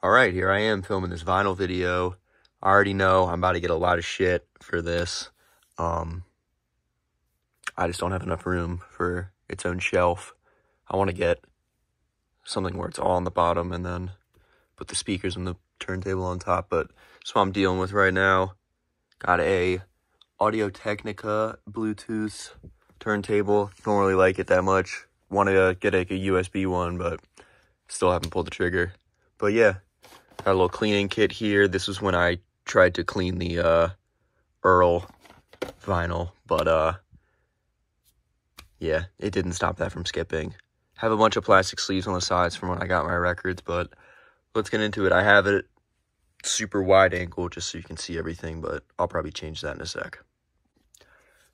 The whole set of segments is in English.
Alright, here I am filming this vinyl video. I already know I'm about to get a lot of shit for this. I just don't have enough room for its own shelf. I want to get something where it's all on the bottom and then put the speakers and the turntable on top, but that's what I'm dealing with right now. Got a Audio-Technica Bluetooth turntable. Don't really like it that much. Want to get a USB one, but still haven't pulled the trigger. But yeah, got a little cleaning kit here. This was when I tried to clean the n.e.r.d vinyl, but yeah, it didn't stop that from skipping. Have a bunch of plastic sleeves on the sides from when I got my records, but let's get into it. I have it super wide angle just so you can see everything, but I'll probably change that in a sec.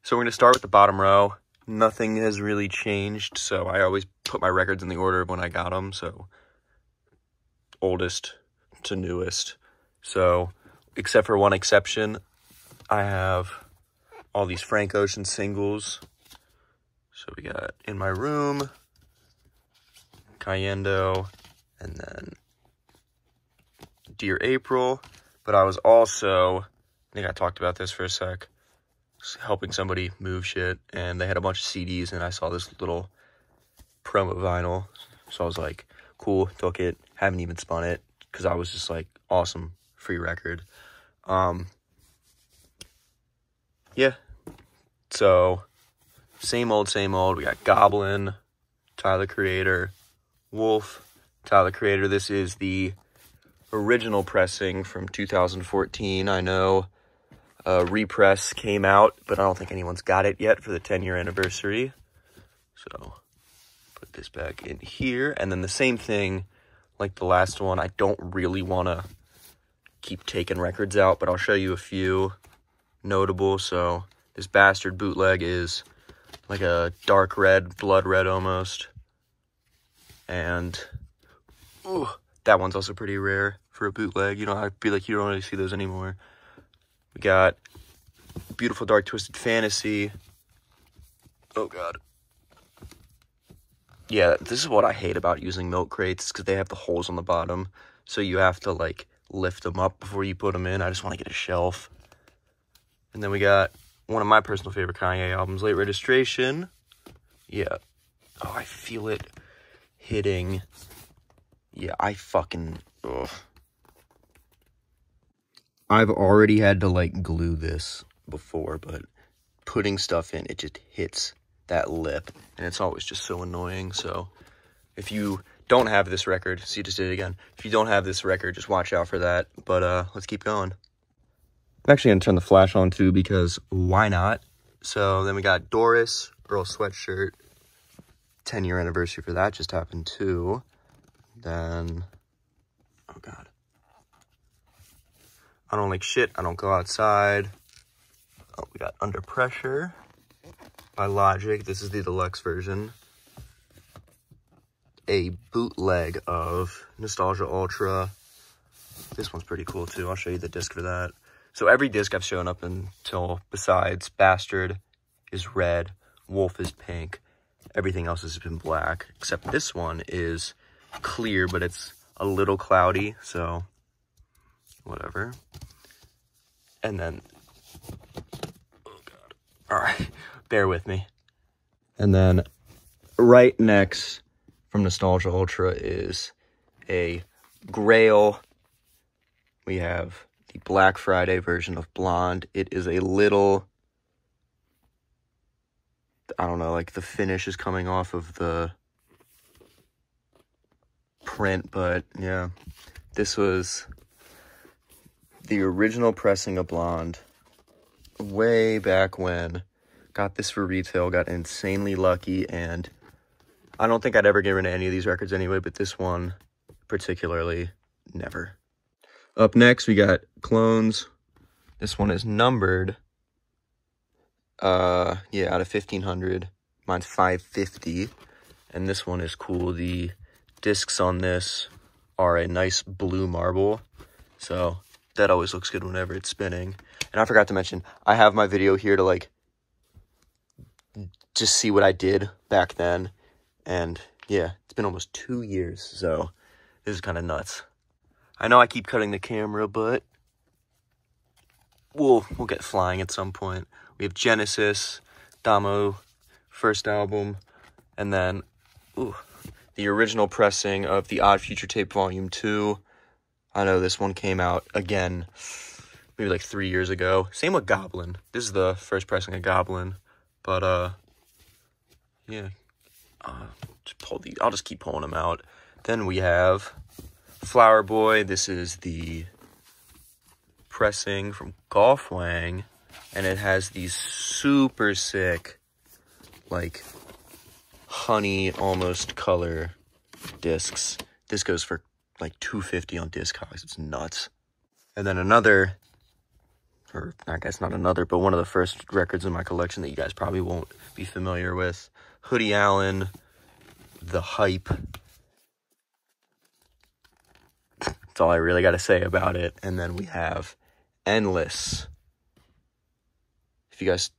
So we're going to start with the bottom row. Nothing has really changed, so I always put my records in the order of when I got them, so oldest to newest. So except for one exception, I have all these Frank Ocean singles. So we got In My Room, Cayendo, and then Dear April. But I was also, I think I talked about this for a sec, helping somebody move shit, and they had a bunch of CDs, and I saw this little promo vinyl. So I was like, cool, took it, haven't even spun it, because I was just like, awesome, free record. Yeah, so same old, same old. We got Goblin, Tyler Creator, Wolf, Tyler Creator. This is the original pressing from 2014. I know a repress came out, but I don't think anyone's got it yet for the 10-year anniversary. So put this back in here. And then the same thing like the last one. I don't really want to keep taking records out, but I'll show you a few notable. So this bastard bootleg is like a dark red, blood red almost. And ooh, that one's also pretty rare for a bootleg. You know, I feel like you don't really see those anymore. We got Beautiful Dark Twisted Fantasy. Oh god. Yeah, this is what I hate about using milk crates, because they have the holes on the bottom, so you have to like lift them up before you put them in. I just want to get a shelf. And then we got one of my personal favorite Kanye albums, Late Registration. Yeah. Oh, I feel it hitting. Yeah, I fucking... Ugh. I've already had to like glue this before, but putting stuff in, it just hits that lip, and it's always just so annoying. So if you don't have this record, see, just did it again. If you don't have this record, just watch out for that. But let's keep going. I'm actually gonna turn the flash on too, because why not? So then we got Doris, Earl Sweatshirt, 10-year anniversary for that just happened too. Then, oh god, I Don't Like Shit, I Don't Go Outside. Oh, we got Under Pressure by Logic. This is the deluxe version. A bootleg of Nostalgia Ultra. This one's pretty cool too. I'll show you the disc for that. So every disc I've shown up until, besides Bastard, is red, Wolf is pink, everything else has been black, except this one is clear, but it's a little cloudy, so whatever. And then, oh god, all right, bear with me. And then right next from Nostalgia Ultra is a Grail. We have the Black Friday version of Blonde. It is a little, I don't know, like the finish is coming off of the print, but yeah, this was the original pressing of Blonde way back when. Got this for retail, got insanely lucky, and I don't think I'd ever get rid of any of these records anyway, but this one particularly, never. Up next, we got Clones. This one is numbered, yeah, out of 1500. Mine's 550, and this one is cool. The discs on this are a nice blue marble, so that always looks good whenever it's spinning. And I forgot to mention, I have my video here to like just see what I did back then, and yeah, it's been almost 2 years, so this is kind of nuts. I know I keep cutting the camera, but we'll get flying at some point. We have Genesis, Damo, first album, and then the original pressing of the Odd Future Tape Volume 2. I know this one came out again maybe like 3 years ago. Same with Goblin. This is the first pressing of Goblin. But, yeah. I'll just keep pulling them out. Then we have Flower Boy. This is the pressing from Golf Wang. And it has these super sick, like, honey almost color discs. This goes for like $250 on Discogs. It's nuts. And then another, or I guess not another, but one of the first records in my collection that you guys probably won't be familiar with. Hoodie Allen, The Hype. That's all I really got to say about it. And then we have Endless. If you guys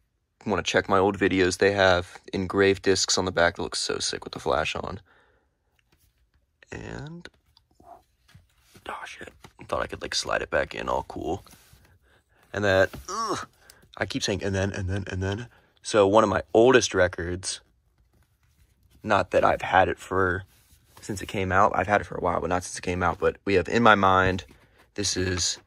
want to check my old videos, they have engraved discs on the back that looks so sick with the flash on. And oh shit, I thought I could like slide it back in all cool. And that, I keep saying and then. So one of my oldest records, not that I've had it since it came out. I've had it for a while, but not since it came out. But we have In My Mind. This is,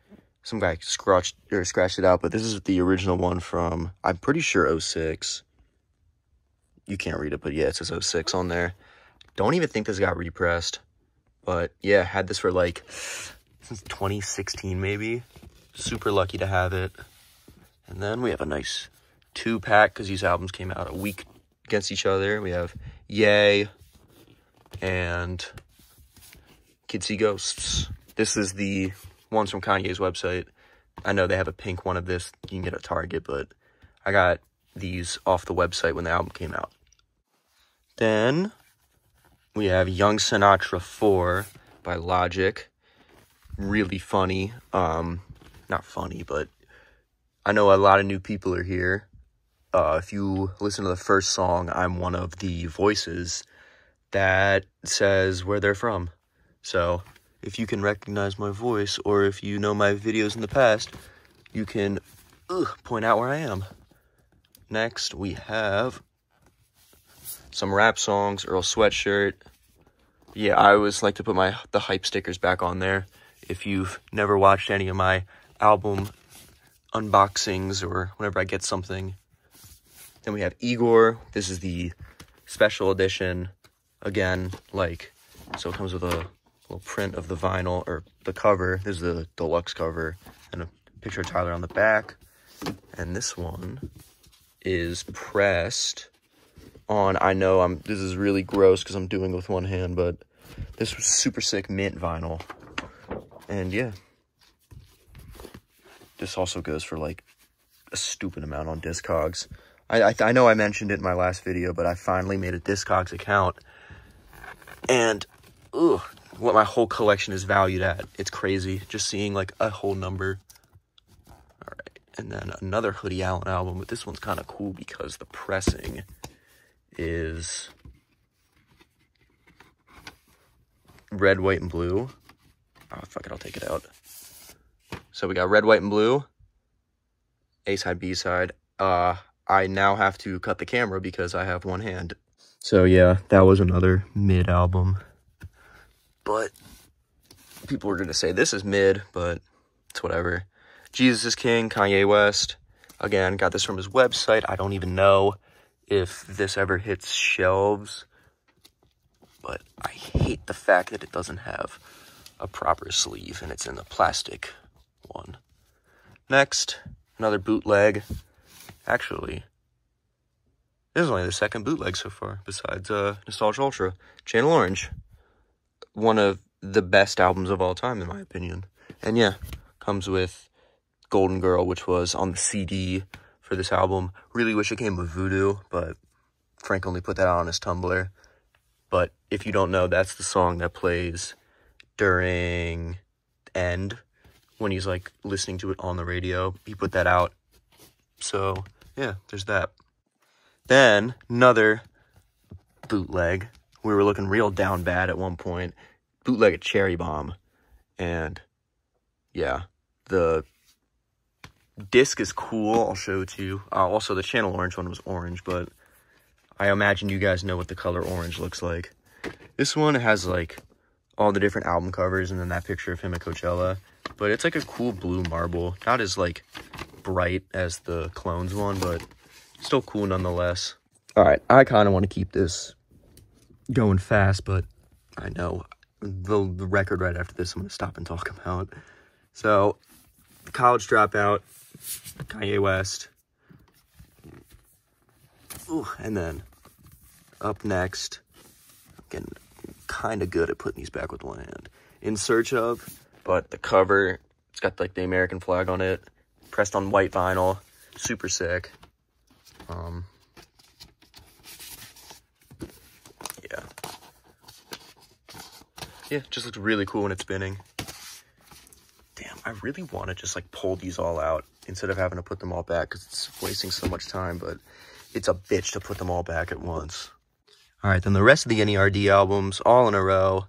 some guy scratched it out, but this is the original one from, I'm pretty sure 06. You can't read it, but yeah, it says 06 on there. Don't even think this got repressed. But yeah, had this for like since 2016 maybe. Super lucky to have it. And then we have a nice 2-pack because these albums came out a week against each other. We have Yay and Kids See Ghosts. This is the ones from Kanye's website. I know they have a pink one of this you can get at Target, but I got these off the website when the album came out. Then we have Young Sinatra 4 by Logic. Really funny. Not funny, but I know a lot of new people are here. If you listen to the first song, I'm one of the voices that says where they're from. So if you can recognize my voice, or if you know my videos in the past, you can point out where I am. Next, we have some rap songs, Earl Sweatshirt. Yeah, I always like to put the hype stickers back on there. If you've never watched any of my album unboxings or whenever I get something. Then we have Igor. This is the special edition. Again, so it comes with a little print of the vinyl, or the cover. This is the deluxe cover, and a picture of Tyler on the back. And this one is pressed on, I know this is really gross because I'm doing it with one hand, but this was super sick mint vinyl. And yeah, this also goes for like a stupid amount on Discogs. I know I mentioned it in my last video, but I finally made a Discogs account. And what my whole collection is valued at. It's crazy just seeing like a whole number. All right, and then another Hoodie Allen album, but this one's kind of cool because the pressing is red, white, and blue. Oh, fuck it, I'll take it out. So we got red, white, and blue. A side, B side. I now have to cut the camera because I have one hand. So yeah, that was another mid album. But people were going to say this is mid, but it's whatever. Jesus is King, Kanye West. Again, got this from his website. I don't even know if this ever hits shelves. But I hate the fact that it doesn't have a proper sleeve and it's in the plastic one. Next, another bootleg. Actually, this is only the second bootleg so far, besides Nostalgia Ultra. Channel Orange. One of the best albums of all time, in my opinion. And yeah, comes with Golden Girl, which was on the CD for this album. Really wish it came with Voodoo, but Frank only put that out on his Tumblr. But if you don't know, that's the song that plays during End, when he's like listening to it on the radio. He put that out. So yeah, there's that. Then another bootleg. We were looking real down bad at one point. Bootleg at Cherry Bomb. And yeah, the disc is cool. I'll show it to you. Also, the channel orange one was orange, but I imagine you guys know what the color orange looks like. This one has like all the different album covers and then that picture of him at Coachella. But it's like a cool blue marble. Not as like bright as the Clones one, but still cool nonetheless. All right, I kind of want to keep this going fast, but I know the record right after this I'm going to stop and talk about. So, College Dropout, Kanye West. Ooh, and then up next, I'm getting kind of good at putting these back with one hand. In Search Of, but the cover, it's got like the American flag on it, pressed on white vinyl, super sick. Yeah, just looks really cool when it's spinning. Damn, I really want to just like pull these all out instead of having to put them all back because it's wasting so much time, but it's a bitch to put them all back at once. All right, then the rest of the n.e.r.d. albums, all in a row.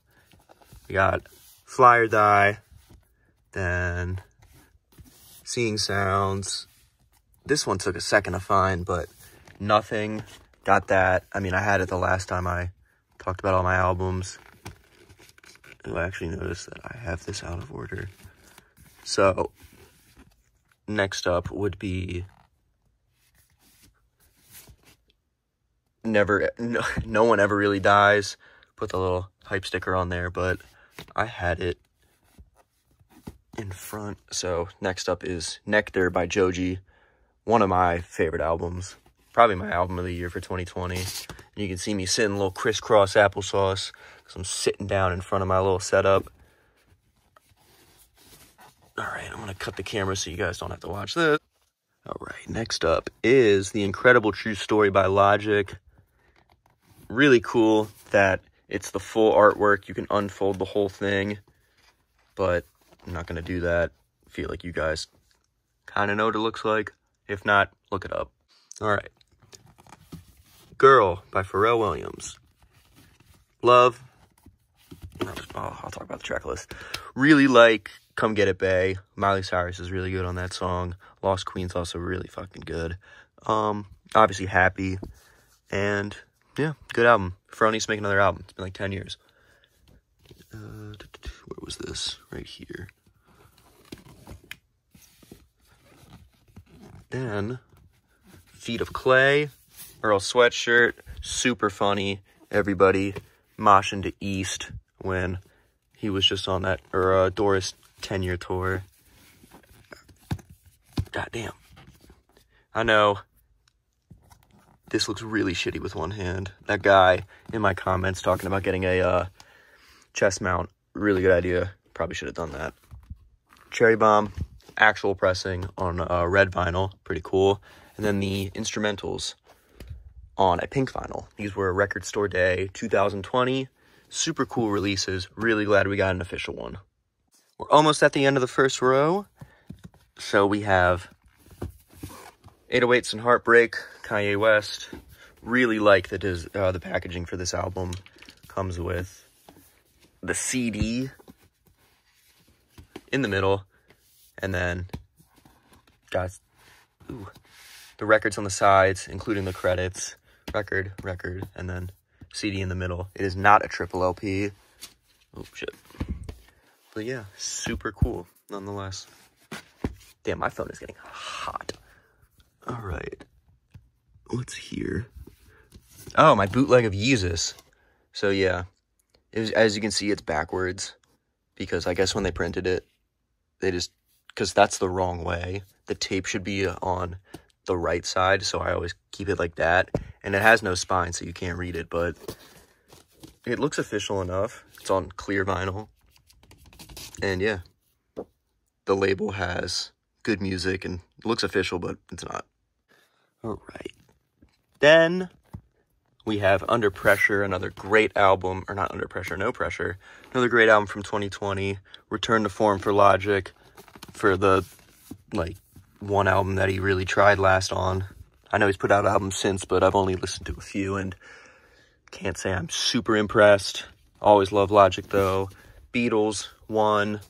We got Fly or Die, then Seeing Sounds. This one took a second to find, but Nothing. Got that. I mean, I had it the last time I talked about all my albums. I actually noticed that I have this out of order. So, next up would be No One Ever Really Dies. Put the little hype sticker on there, but I had it in front. So, next up is Nectar by Joji. One of my favorite albums. Probably my album of the year for 2020. And you can see me sitting a little crisscross applesauce because I'm sitting down in front of my little setup. All right, I'm going to cut the camera so you guys don't have to watch this. All right, next up is The Incredible True Story by Logic. Really cool that it's the full artwork. You can unfold the whole thing, but I'm not going to do that. I feel like you guys kind of know what it looks like. If not, look it up. All right. Girl by Pharrell Williams. Love. I'll talk about the track list. Really like Come Get It Bae. Miley Cyrus is really good on that song. Lost Queen's also really fucking good. Obviously Happy. And yeah, good album. Pharrell needs to make another album. It's been like 10 years. Where was this? Right here. Then Feet of Clay. Earl Sweatshirt. Super funny. Everybody moshing to East when he was just on that, or Doris 10-year tour. God damn. I know this looks really shitty with one hand. That guy in my comments talking about getting a chest mount. Really good idea. Probably should have done that. Cherry Bomb. Actual pressing on red vinyl. Pretty cool. And then the instrumentals on a pink vinyl. These were Record Store Day 2020. Super cool releases. Really glad we got an official one. We're almost at the end of the first row. So we have 808s and Heartbreak, Kanye West. Really like that the packaging for this album comes with the CD in the middle. And then got the records on the sides, including the credits. Record, and then CD in the middle. It is not a triple LP. Oh, shit. But yeah, super cool, nonetheless. Damn, my phone is getting hot. All right. What's here? Oh, my bootleg of Yeezus. So yeah, as you can see, it's backwards. Because I guess when they printed it, because that's the wrong way. The tape should be on the right side, so I always keep it like that. And it has no spine, so you can't read it, but it looks official enough. It's on clear vinyl. And yeah, the label has good music and it looks official, but it's not. All right. Then we have Under Pressure, another great album, or not Under Pressure, No Pressure. Another great album from 2020. Return to form for Logic for the, one album that he really tried last on. I know he's put out albums since, but I've only listened to a few and can't say I'm super impressed. Always love Logic, though. Beatles, 1.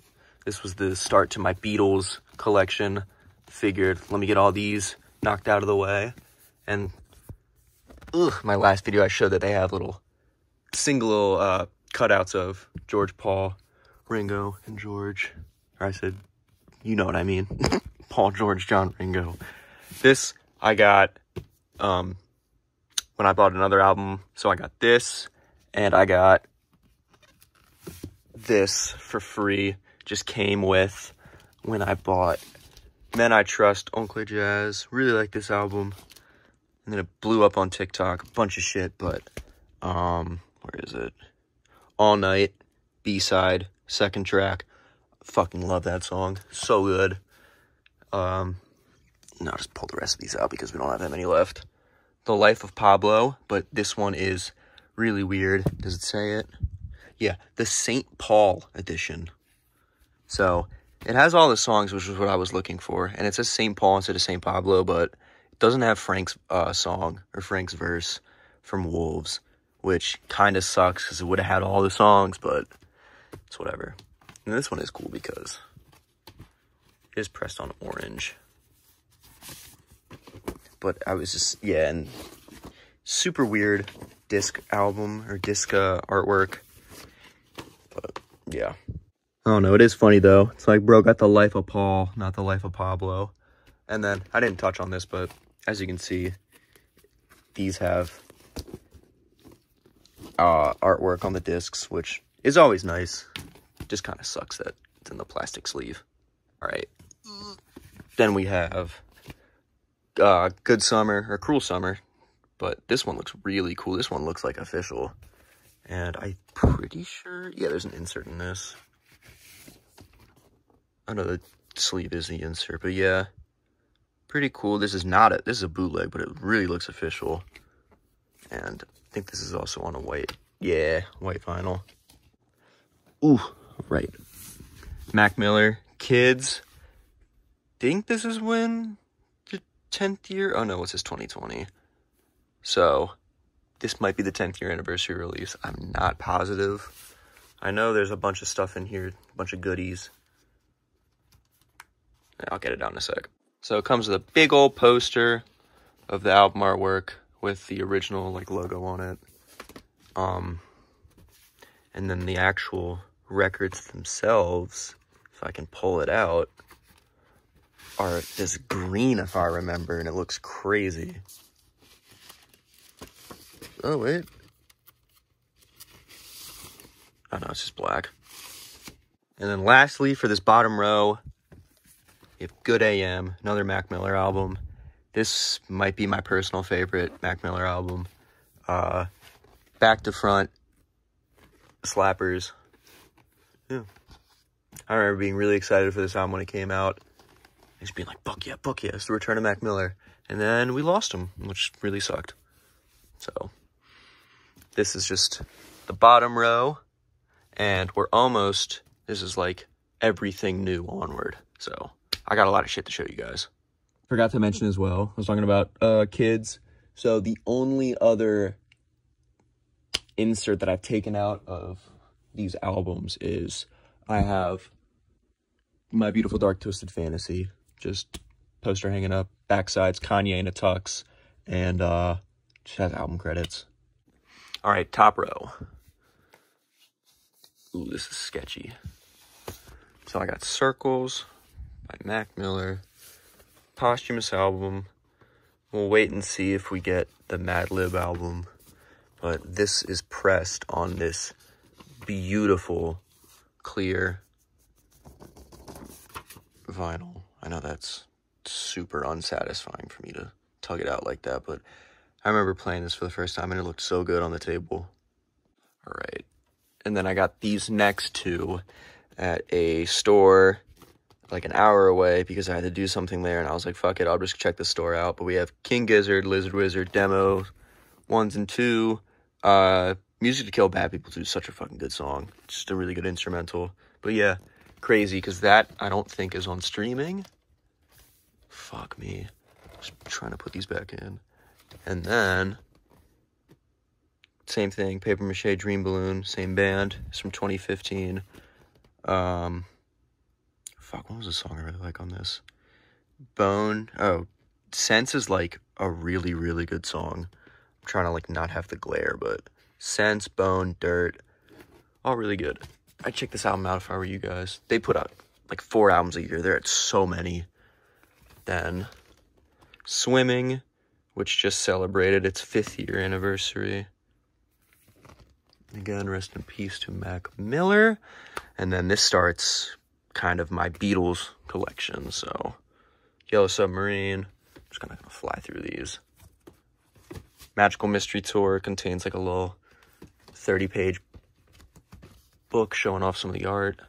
This was the start to my Beatles collection. Figured, let me get all these knocked out of the way. And my last video, I showed that they have little single cutouts of George, Paul, Ringo, and George. Or I said, you know what I mean. Paul, George, John, Ringo. This I got when I bought another album. So I got this, and I got this for free. Just came with when I bought Men I Trust, Oncle Jazz. Really like this album. And then it blew up on TikTok. A bunch of shit, but where is it? All Night, B-side, second track. Fucking love that song. So good. Now I'll just pull the rest of these out because we don't have that many left. The Life of Pablo, but this one is really weird. Does it say it? Yeah, the St. Paul edition. So it has all the songs, which is what I was looking for. And it says St. Paul instead of St. Pablo, but it doesn't have Frank's song or Frank's verse from Wolves, which kind of sucks because it would have had all the songs, but it's whatever. And this one is cool because it is pressed on orange. But I was just, yeah, and super weird disc album or disc artwork. But yeah. I don't know, it is funny though. It's like, bro, got the Life of Paul, not the Life of Pablo. And then, I didn't touch on this, but as you can see, these have artwork on the discs, which is always nice. Just kind of sucks that it's in the plastic sleeve. All right. Then we have Good Summer, or Cruel Summer. But this one looks really cool. This one looks like official. And I'm pretty sure, yeah, there's an insert in this. I know the sleeve is the insert, but yeah. Pretty cool. This is not this is a bootleg, but it really looks official. And I think this is also on a white, yeah, white vinyl. Ooh, right. Mac Miller, Kids. Think this is when the 10th year? Oh no, what's this, 2020? So, this might be the 10th year anniversary release. I'm not positive. I know there's a bunch of stuff in here, a bunch of goodies. I'll get it down in a sec. So it comes with a big old poster of the album artwork with the original like logo on it. And then the actual records themselves, if I can pull it out, are this green, if I remember, and it looks crazy. Oh, wait. Oh, no, it's just black. And then lastly, for this bottom row, we have Good AM, another Mac Miller album. This might be my personal favorite Mac Miller album. Back to front, slappers. Yeah. I remember being really excited for this album when it came out. Just being like, fuck yeah, it's the return of Mac Miller. And then we lost him, which really sucked. So, this is just the bottom row. And we're almost, this is like everything new onward. So, I got a lot of shit to show you guys. Forgot to mention as well, I was talking about Kids. So, the only other insert that I've taken out of these albums is I have My Beautiful Dark Twisted Fantasy. Just poster hanging up, backside's Kanye in a tux, and just has album credits. All right, top row. Ooh, this is sketchy. So I got Circles by Mac Miller, posthumous album. We'll wait and see if we get the Mad Lib album, but this is pressed on this beautiful, clear vinyl. I know that's super unsatisfying for me to tug it out like that, but I remember playing this for the first time and it looked so good on the table. All right. And then I got these next two at a store like an hour away because I had to do something there, and I was like, fuck it, I'll just check the store out. But we have King Gizzard, Lizard Wizard, Demo 1 and 2, Music to Kill Bad People 2 is such a fucking good song. Just a really good instrumental. But yeah, crazy, because that I don't think is on streaming. Fuck me. Just trying to put these back in. And then, same thing, Paper Mache Dream Balloon, same band. It's from 2015. Fuck, what was the song I really like on this? Bone. Oh, Sense is like a really, really good song. I'm trying to like not have the glare, but Sense, Bone, Dirt, all really good. I'd check this album out if I were you guys. They put out like 4 albums a year. They're at so many. Then Swimming, which just celebrated its 5th year anniversary. Again, rest in peace to Mac Miller. And then this starts kind of my Beatles collection. So Yellow Submarine. I'm just gonna fly through these. Magical Mystery Tour contains like a little 30-page book showing off some of the art.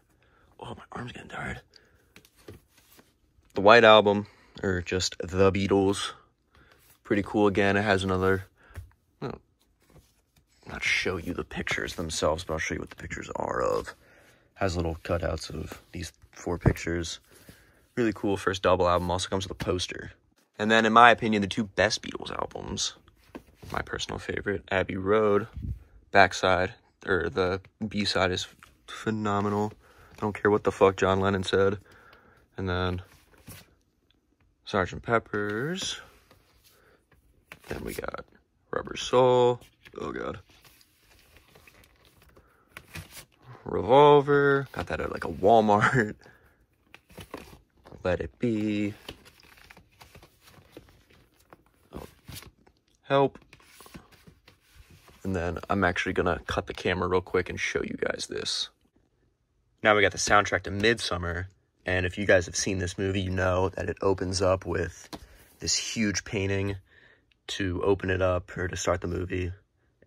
Oh, my arm's getting tired. The White Album, or just The Beatles. Pretty cool again. It has another, well, not show you the pictures themselves, but I'll show you what the pictures are of. Has little cutouts of these 4 pictures. Really cool first double album. Also comes with a poster. And then, in my opinion, the 2 best Beatles albums. My personal favorite, Abbey Road. Backside, or the B-side is phenomenal. I don't care what the fuck John Lennon said. And then Sgt. Pepper's. Then we got Rubber Soul. Oh, God. Revolver. Got that at like a Walmart. Let It Be. Oh. Help. And then I'm actually going to cut the camera real quick and show you guys this. Now we got the soundtrack to Midsummer. And if you guys have seen this movie, you know that it opens up with this huge painting to open it up or to start the movie.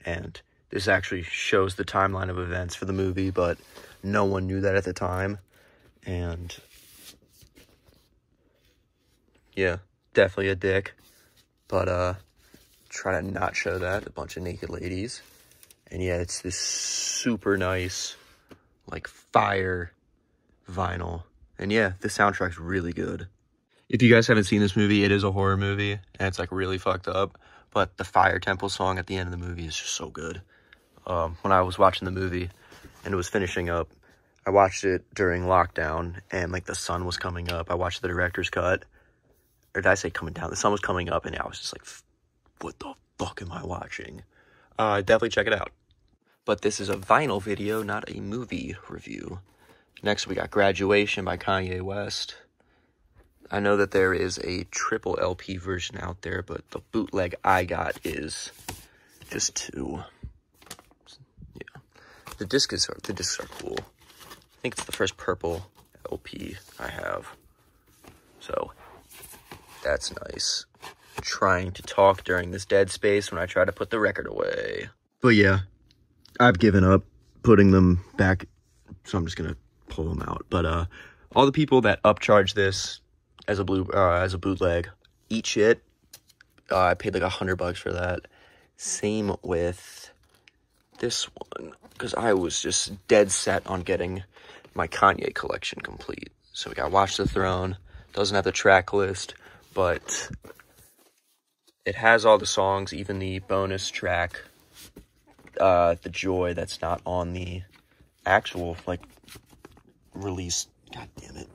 And this actually shows the timeline of events for the movie, but no one knew that at the time. And yeah, definitely a dick. But try to not show that. A bunch of naked ladies. And yeah, it's this super nice, like, fire vinyl. And yeah, the soundtrack's really good. If you guys haven't seen this movie, it is a horror movie, and it's like really fucked up. But the Fire Temple song at the end of the movie is just so good. When I was watching the movie and it was finishing up, I watched it during lockdown, and like the sun was coming up. I watched the director's cut. Or did I say coming down? The sun was coming up, and I was just like, what the fuck am I watching? Definitely check it out. But this is a vinyl video, not a movie review. Next, we got Graduation by Kanye West. I know that there is a triple LP version out there, but the bootleg I got is just 2. Yeah. The discs are cool. I think it's the first purple LP I have. So, that's nice. Trying to talk during this dead space when I try to put the record away. But yeah, I've given up putting them back, so I'm just gonna pull them out. But all the people that upcharge this as a bootleg, eat shit. I paid like $100 for that. Same with this one, because I was just dead set on getting my Kanye collection complete. So we got Watch the Throne. Doesn't have the track list, but it has all the songs, even the bonus track, The Joy, that's not on the actual, like, release. God damn it.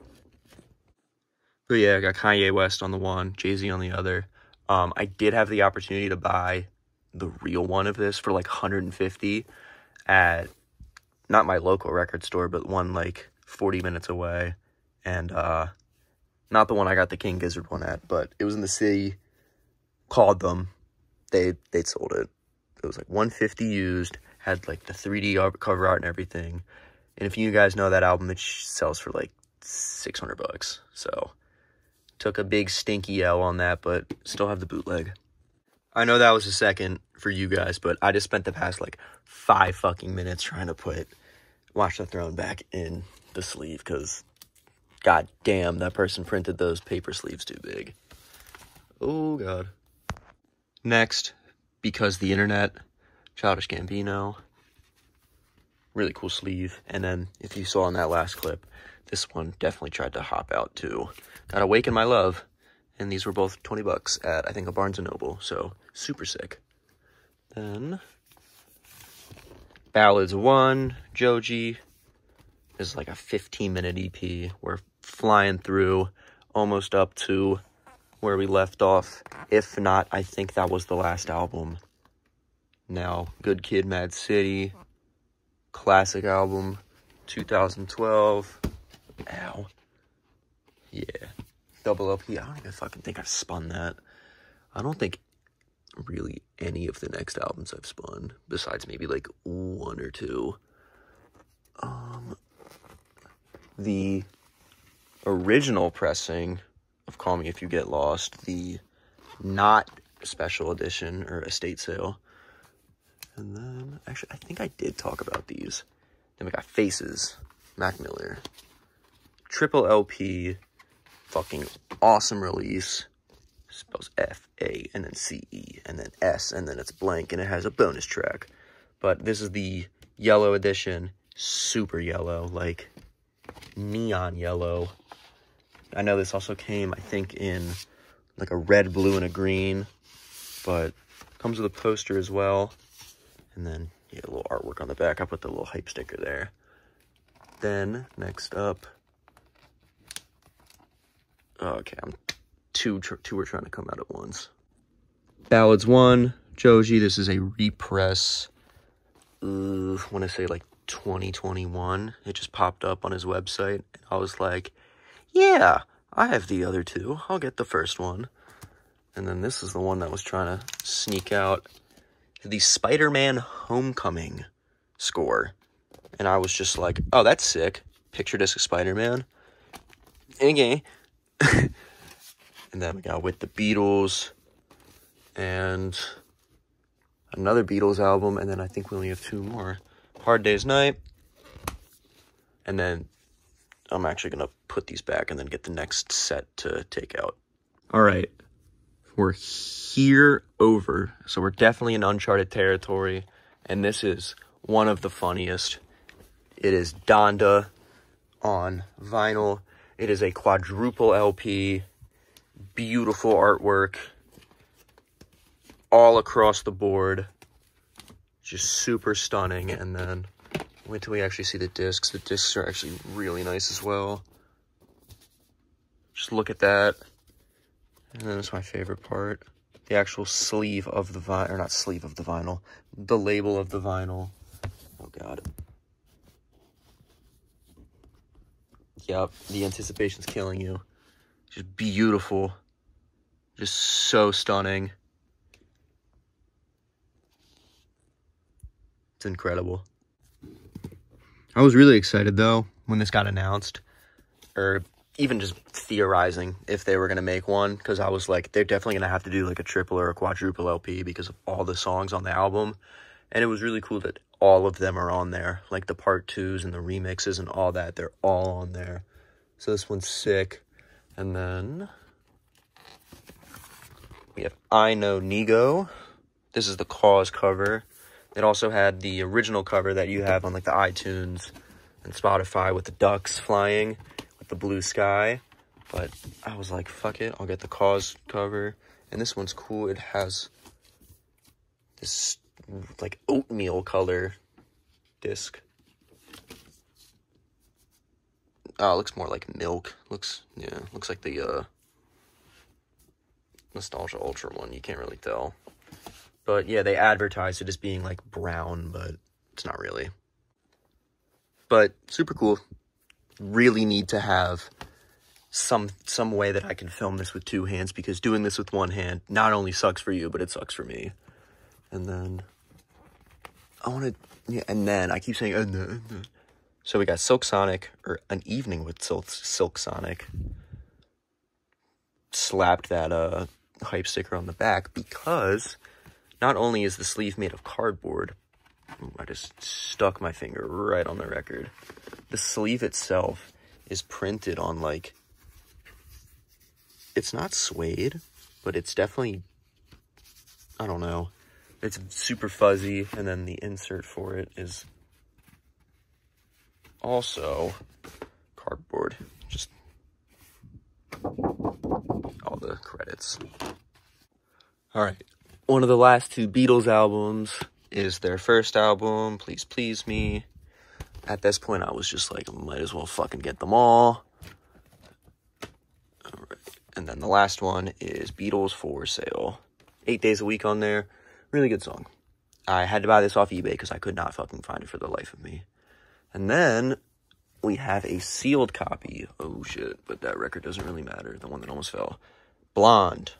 But yeah, I got Kanye West on the one, Jay-Z on the other. I did have the opportunity to buy the real one of this for like $150 at, not my local record store, but one like 40 minutes away. And not the one I got the King Gizzard one at, but it was in the city. Called them. They sold it. It was like $150 used, had like the 3D cover art and everything. And if you guys know that album, it sells for like $600. So took a big stinky L on that, but still have the bootleg. I know that was a second for you guys, but I just spent the past like 5 fucking minutes trying to put Watch the Throne back in the sleeve, because god damn, that person printed those paper sleeves too big. Oh god. Next, Because the Internet, Childish Gambino. Really cool sleeve. And then, if you saw in that last clip, this one definitely tried to hop out too. Got Awaken My Love. And these were both $20 at, I think, a Barnes & Noble. So, super sick. Then, Ballads 1, Joji. This is like a 15-minute EP. We're flying through almost up to where we left off. If not, I think that was the last album. Now, Good Kid, Mad City, classic album, 2012. Ow. Yeah. Double LP. I don't even fucking think I've spun that. I don't think really any of the next albums I've spun, besides maybe like one or two. The original pressing of Call Me If You Get Lost, the not special edition or estate sale. And then, actually, I think I did talk about these. Then we got Faces, Mac Miller. Triple LP, fucking awesome release. Spells F-A, and then C-E, and then S, and then it's blank, and it has a bonus track. But this is the yellow edition, super yellow, like neon yellow. I know this also came, I think, in like a red, blue, and a green, but comes with a poster as well. And then, yeah, a little artwork on the back. I put the little hype sticker there. Then, next up, okay, two are trying to come out at once. Ballads 1, Joji. This is a repress. I want to say like 2021. It just popped up on his website. I was like, yeah, I have the other two. I'll get the first one. And then this is the one that was trying to sneak out. The Spider-Man Homecoming score. And I was just like, oh, that's sick. Picture disc of Spider-Man. Okay. And then we got With the Beatles, and another Beatles album, and then I think we only have two more. Hard Day's Night, and then I'm actually going to put these back and then get the next set to take out. All right, we're here over, so we're definitely in uncharted territory, and this is one of the funniest. It is Donda on vinyl. It is a quadruple LP. Beautiful artwork all across the board, just super stunning. And then wait till we actually see the discs. The discs are actually really nice as well. Just look at that. And then it's my favorite part, the actual sleeve of the vinyl, or not sleeve of the vinyl, the label of the vinyl. Oh god. Yep, the anticipation's killing you. Just beautiful. Just so stunning. It's incredible. I was really excited, though, when this got announced. Or even just theorizing if they were going to make one. Because I was like, they're definitely going to have to do like a triple or a quadruple LP because of all the songs on the album. And it was really cool that all of them are on there. Like the part 2s and the remixes and all that. They're all on there. So this one's sick. And then we have I Know Nego. This is the Cause cover. It also had the original cover that you have on like the iTunes and Spotify with the ducks flying with the blue sky. But I was like, fuck it, I'll get the Cause cover. And this one's cool. It has this like oatmeal color disc. Oh, it looks more like milk. Looks like the Nostalgia Ultra one. You can't really tell. But yeah, they advertised it as being like brown, but it's not really. But super cool. Really need to have some way that I can film this with two hands, because doing this with one hand not only sucks for you, but it sucks for me. And then I keep saying So we got Silk Sonic, or An Evening with Silk Sonic. Slapped that hype sticker on the back because not only is the sleeve made of cardboard, I just stuck my finger right on the record. The sleeve itself is printed on like, it's not suede, but it's definitely, I don't know. It's super fuzzy, and then the insert for it is also cardboard. Just all the credits. All right. One of the last two Beatles albums is their first album, Please Please Me. at this point, I was just like, might as well fucking get them all. All right. And then the last one is Beatles For Sale. 8 days a week on there. Really good song. I had to buy this off eBay because I could not fucking find it for the life of me. And then we have a sealed copy. Oh, shit. But that record doesn't really matter. The one that almost fell. Blonde.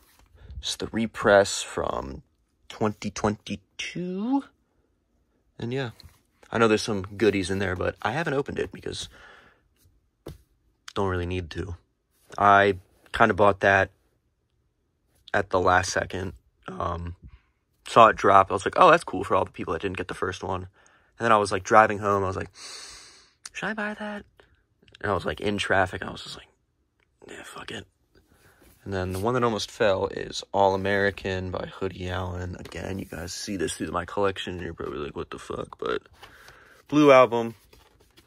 It's the repress from 2022. And yeah. I know there's some goodies in there, but I haven't opened it because don't really need to. I kind of bought that at the last second. Saw it drop. I was like, oh, that's cool for all the people that didn't get the first one. And then I was like driving home. I was like, should I buy that? And I was like in traffic. I was just like, yeah, fuck it. And then the one that almost fell is All American by Hoodie Allen. Again, you guys see this through my collection and you're probably like, what the fuck? But Blue Album,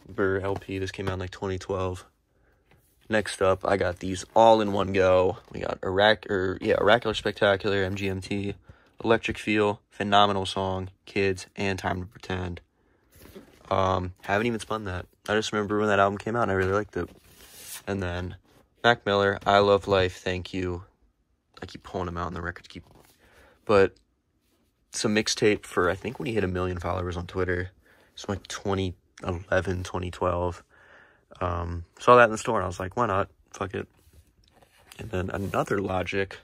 Burr LP. This came out in like 2012. Next up, I got these all in one go. We got Oracular Spectacular, MGMT, Electric Feel, Phenomenal Song, Kids, and Time to Pretend. Haven't even spun that. I just remember when that album came out and I really liked it. And then Mac Miller, I Love Life, Thank You. I keep pulling them out on the record. But it's a mixtape for, I think, when he hit 1 million followers on Twitter. It's like 2011, 2012. Saw that in the store and I was like, why not? Fuck it. And then another Logic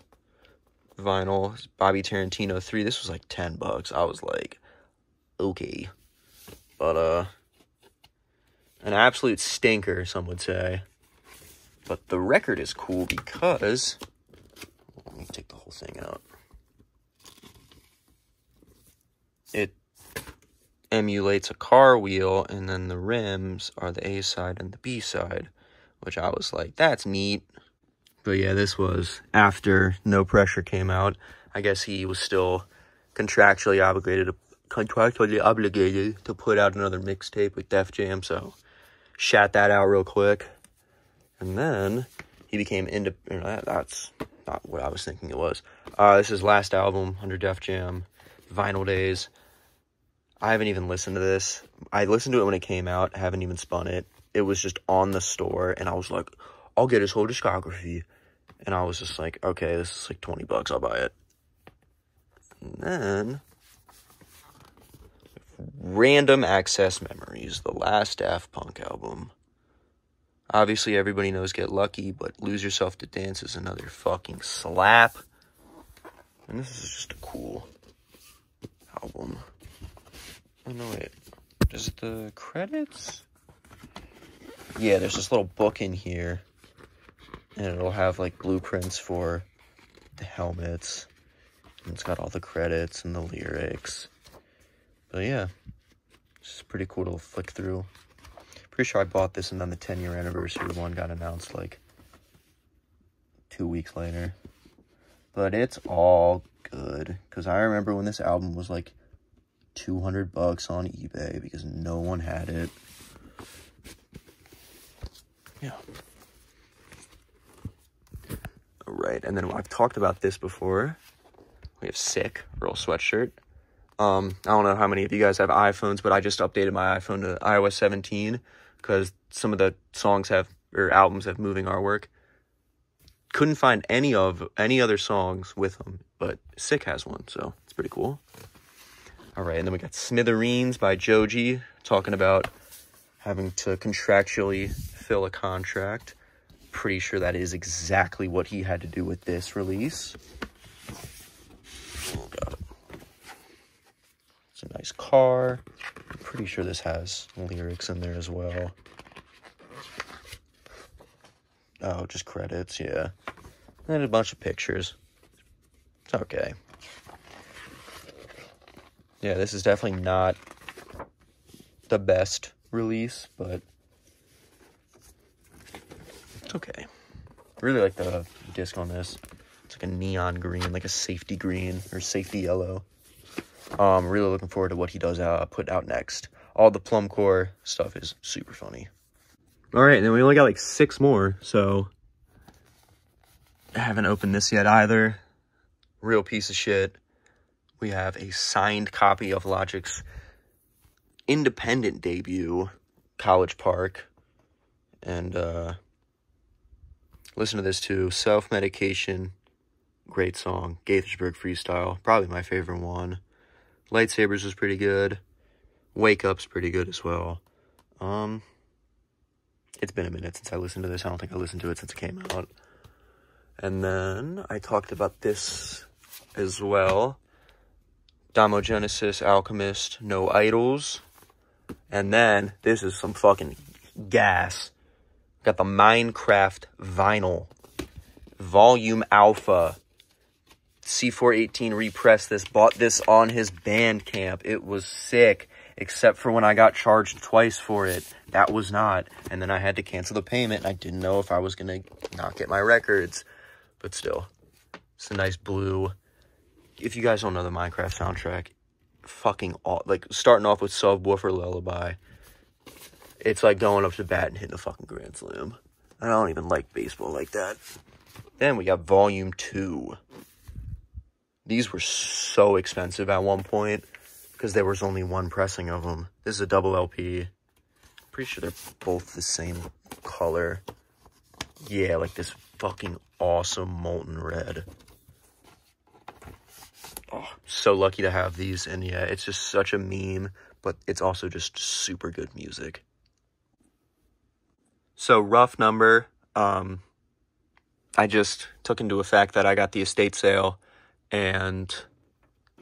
vinyl, Bobby Tarantino 3. This was like $10. I was like, okay. But, an absolute stinker, some would say. But the record is cool because, let me take the whole thing out. It emulates a car wheel, and then the rims are the A side and the B side, which I was like, that's neat. But yeah, this was after No Pressure came out. I guess he was still contractually obligated to put out another mixtape with Def Jam, so shat that out real quick. And then he became independent. That's not what I was thinking it was. This is his last album under Def Jam, Vinyl Days. I haven't even listened to this. I listened to it when it came out. I haven't even spun it. It was just on the store, and I was like, I'll get his whole discography. And I was just like, okay, this is like $20. I'll buy it. And then Random Access Memories, the last Daft Punk album. Obviously, everybody knows Get Lucky, but Lose Yourself to Dance is another fucking slap. And this is just a cool album. Oh, no, wait. Is it the credits? Yeah, there's this little book in here. And it'll have, like, blueprints for the helmets. And it's got all the credits and the lyrics. But, yeah. It's pretty cool to flick through. Pretty sure I bought this and then the 10-year anniversary one got announced, like, 2 weeks later. But it's all good. Because I remember when this album was, like, $200 on eBay because no one had it. Yeah. Alright, and then I've talked about this before. We have Sick, Earl Sweatshirt. I don't know how many of you guys have iPhones, but I just updated my iPhone to iOS 17 because some of the albums have moving artwork. Couldn't find any other songs with them, but Sick has one, so it's pretty cool. All right, and then we got Smithereens by Joji, talking about having to contractually fill a contract. Pretty sure that is exactly what he had to do with this release. Oh, God. It's a nice car. I'm pretty sure this has lyrics in there as well. Oh, just credits, yeah. And a bunch of pictures. It's okay. Yeah, this is definitely not the best release, but it's okay. I really like the disc on this. It's like a neon green, like a safety green or safety yellow. Really looking forward to what he does put out next. All the Plumcore stuff is super funny. All right, and then we only got like 6 more, so I haven't opened this yet either. Real piece of shit. We have a signed copy of Logic's independent debut, College Park. And listen to this too. Self-Medication, great song. Gaithersburg Freestyle, probably my favorite one. Lightsabers was pretty good. Wake Up's pretty good as well. It's been a minute since I listened to this. I don't think I listened to it since it came out. And then I talked about this as well. Daimogenesis, Alchemist, No Idols. And then, this is some fucking gas. Got the Minecraft vinyl. Volume Alpha. C418 repressed this. Bought this on his Bandcamp. It was sick. Except for when I got charged twice for it. That was not. And then I had to cancel the payment. And I didn't know if I was going to not get my records. But still. It's a nice blue. If you guys don't know the Minecraft soundtrack, fucking like starting off with Subwoofer Lullaby, it's like going up to bat and hitting a fucking grand slam. I don't even like baseball like that. Then we got Volume 2. These were so expensive at one point because there was only one pressing of them. This is a double LP. Pretty sure they're both the same color. Yeah, like this fucking awesome molten red. Oh, so lucky to have these. And yeah, it's just such a meme, but it's also just super good music. So rough number, I just took into effect that I got the estate sale and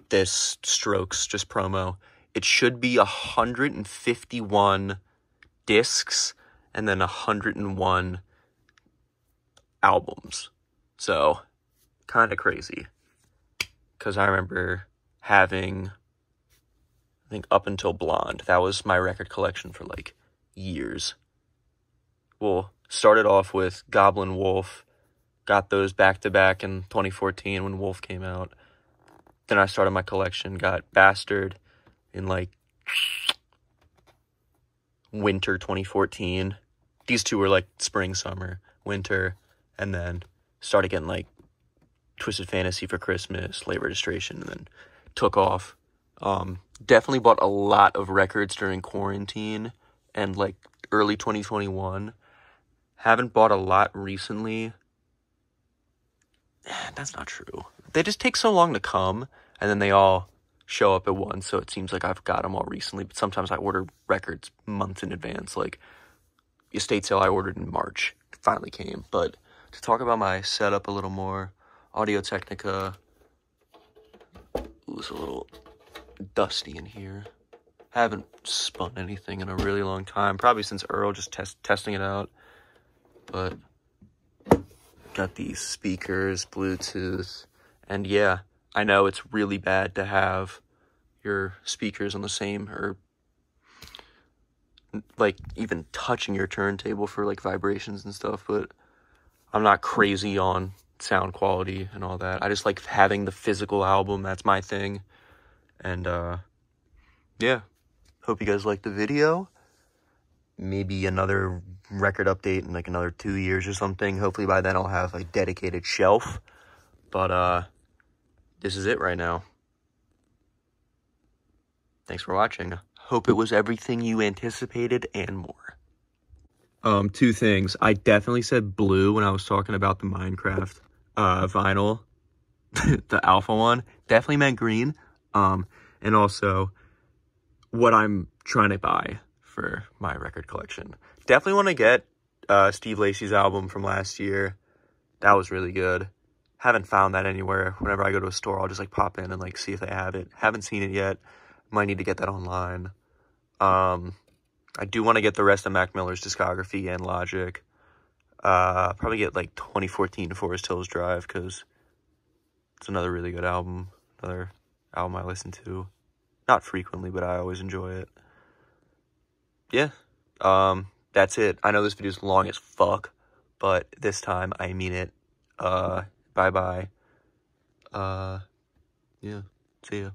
this Strokes just promo. It should be 151 discs and then 101 albums. So kind of crazy. Because I remember having, I think up until Blonde, that was my record collection for like years. Well, started off with Goblin Wolf, got those back to back in 2014 when Wolf came out. Then I started my collection, got Bastard in like winter 2014. These two were like spring, summer, winter, and then started getting like Twisted Fantasy for Christmas, Late Registration, and then took off. Definitely bought a lot of records during quarantine and like early 2021. Haven't bought a lot recently. That's not true. They just take so long to come, and then they all show up at once, so it seems like I've got them all recently, but sometimes I order records months in advance. Like, estate sale I ordered in March. It finally came. But to talk about my setup a little more, Audio-Technica. Ooh, it's a little dusty in here. Haven't spun anything in a really long time. Probably since Earl, just testing it out. But got these speakers, Bluetooth. And yeah, I know it's really bad to have your speakers on the same, or like even touching your turntable for like vibrations and stuff, but I'm not crazy on sound quality and all that. I just like having the physical album. That's my thing. And yeah, hope you guys liked the video. Maybe another record update in like another 2 years or something. Hopefully by then I'll have a dedicated shelf. But this is it right now. Thanks for watching. Hope it was everything you anticipated and more. Two things. I definitely said blue when I was talking about the Minecraft vinyl, the alpha one. Definitely meant green. And also what I'm trying to buy for my record collection. Definitely want to get Steve Lacy's album from last year. That was really good. Haven't found that anywhere. Whenever I go to a store, I'll just like pop in and like see if they have it. Haven't seen it yet. Might need to get that online. I do want to get the rest of Mac Miller's discography and Logic. Probably get like 2014 Forest Hills Drive, because it's another really good album. Another album I listen to. Not frequently, but I always enjoy it. Yeah. That's it. I know this video is long as fuck, but this time I mean it. Bye-bye. Yeah. See ya.